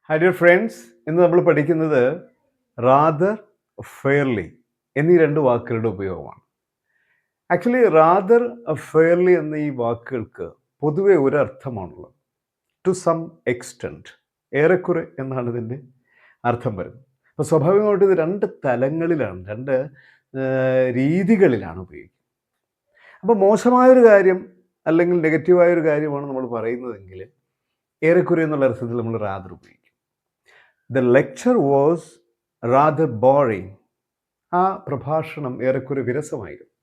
Hi dear friends, ഇന്ന് നമ്മൾ പഠിക്കുന്നത് റാദർ, ഫെയർലി എന്നീ രണ്ട് വാക്കുകളുടെ ഉപയോഗമാണ്. ആക്ച്വലി റാദർ, ഫെയർലി എന്ന ഈ വാക്കുകൾക്ക് പൊതുവെ ഒരർത്ഥമാണുള്ളത്. ടു സം എക്സ്റ്റെൻറ്റ്, ഏറെക്കുറെ എന്നാണ് ഇതിൻ്റെ അർത്ഥം വരുന്നത്. അപ്പോൾ സ്വാഭാവികമായിട്ടും ഇത് രണ്ട് തലങ്ങളിലാണ്, രണ്ട് രീതികളിലാണ് ഉപയോഗിക്കുന്നത്. അപ്പോൾ മോശമായൊരു കാര്യം അല്ലെങ്കിൽ നെഗറ്റീവായൊരു കാര്യമാണ് നമ്മൾ പറയുന്നതെങ്കിൽ ഏറെക്കുറെ എന്നുള്ള അർത്ഥത്തിൽ നമ്മൾ റാദർ ഉപയോഗിക്കും. The lecture was rather boring. ആ പ്രഭാഷണം ഏറെക്കുറെ വിരസമായിരുന്നു.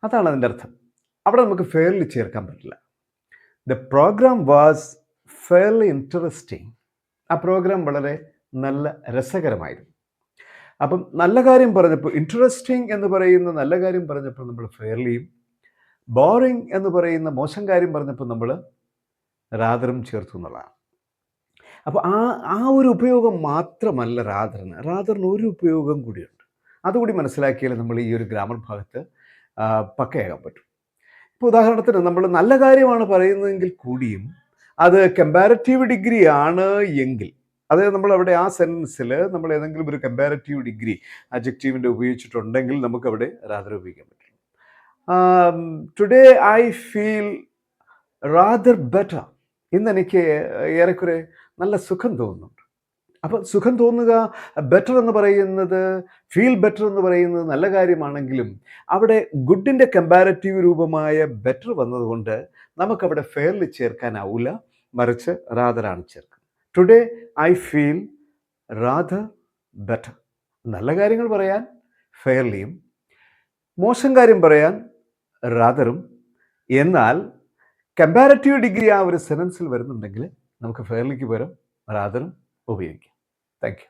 അതാണ് അതിൻ്റെ അർത്ഥം. അവിടെ നമുക്ക് ഫെയർലി ചേർക്കാൻ പറ്റില്ല. The program was fairly interesting. ആ പ്രോഗ്രാം വളരെ നല്ല രസകരമായിരുന്നു. അപ്പം നല്ല കാര്യം പറഞ്ഞപ്പോൾ, ഇൻട്രസ്റ്റിംഗ് എന്ന് പറയുന്ന നല്ല കാര്യം പറഞ്ഞപ്പോൾ നമ്മൾ ഫെയർലിയും, ബോറിങ് എന്ന് പറയുന്ന മോശം കാര്യം പറഞ്ഞപ്പോൾ നമ്മൾ റാദറും ചേർത്തു എന്നുള്ളതാണ്. അപ്പോൾ ആ ഒരു ഉപയോഗം മാത്രമല്ല റാദറിന് ഒരു ഉപയോഗം കൂടിയുണ്ട്. അതുകൂടി മനസ്സിലാക്കിയാൽ നമ്മൾ ഈ ഒരു ഗ്രാമർ ഭാഗത്ത് പക്കയാകാൻ പറ്റും. ഇപ്പോൾ ഉദാഹരണത്തിന് നമ്മൾ നല്ല കാര്യമാണ് പറയുന്നതെങ്കിൽ കൂടിയും അത് കമ്പാരറ്റീവ് ഡിഗ്രി ആണ് എങ്കിൽ, അതായത് നമ്മൾ അവിടെ ആ സെൻറ്റൻസിൽ നമ്മൾ ഏതെങ്കിലും ഒരു കമ്പാരറ്റീവ് ഡിഗ്രി അഡ്ജക്റ്റീവിൻ്റെ ഉപയോഗിച്ചിട്ടുണ്ടെങ്കിൽ നമുക്കവിടെ റാദർ ഉപയോഗിക്കാൻ പറ്റും. Today I feel rather better. ഇന്നെനിക്ക് ഏറെക്കുറെ നല്ല സുഖം തോന്നുന്നുണ്ട്. അപ്പോൾ സുഖം തോന്നുക, ബെറ്റർ എന്ന് പറയുന്നത്, ഫീൽ ബെറ്റർ എന്ന് പറയുന്നത് നല്ല കാര്യമാണെങ്കിലും അവിടെ ഗുഡിൻ്റെ കമ്പാരറ്റീവ് രൂപമായ ബെറ്റർ വന്നതുകൊണ്ട് നമുക്കവിടെ ഫെയർലി ചേർക്കാനാവില്ല, മറിച്ച് റാദറാണ് ചേർക്കുന്നത്. Today I feel rather better. നല്ല കാര്യങ്ങൾ പറയാൻ ഫെയർലിയും, മോശം കാര്യം പറയാൻ റാദറും. എന്നാൽ കമ്പാരറ്റീവ് ഡിഗ്രി ആ ഒരു സെൻറ്റൻസിൽ വരുന്നുണ്ടെങ്കിൽ നമുക്ക് ഫെയർലിക്ക് പകരം റാദറും ഉപയോഗിക്കാം. Thank you.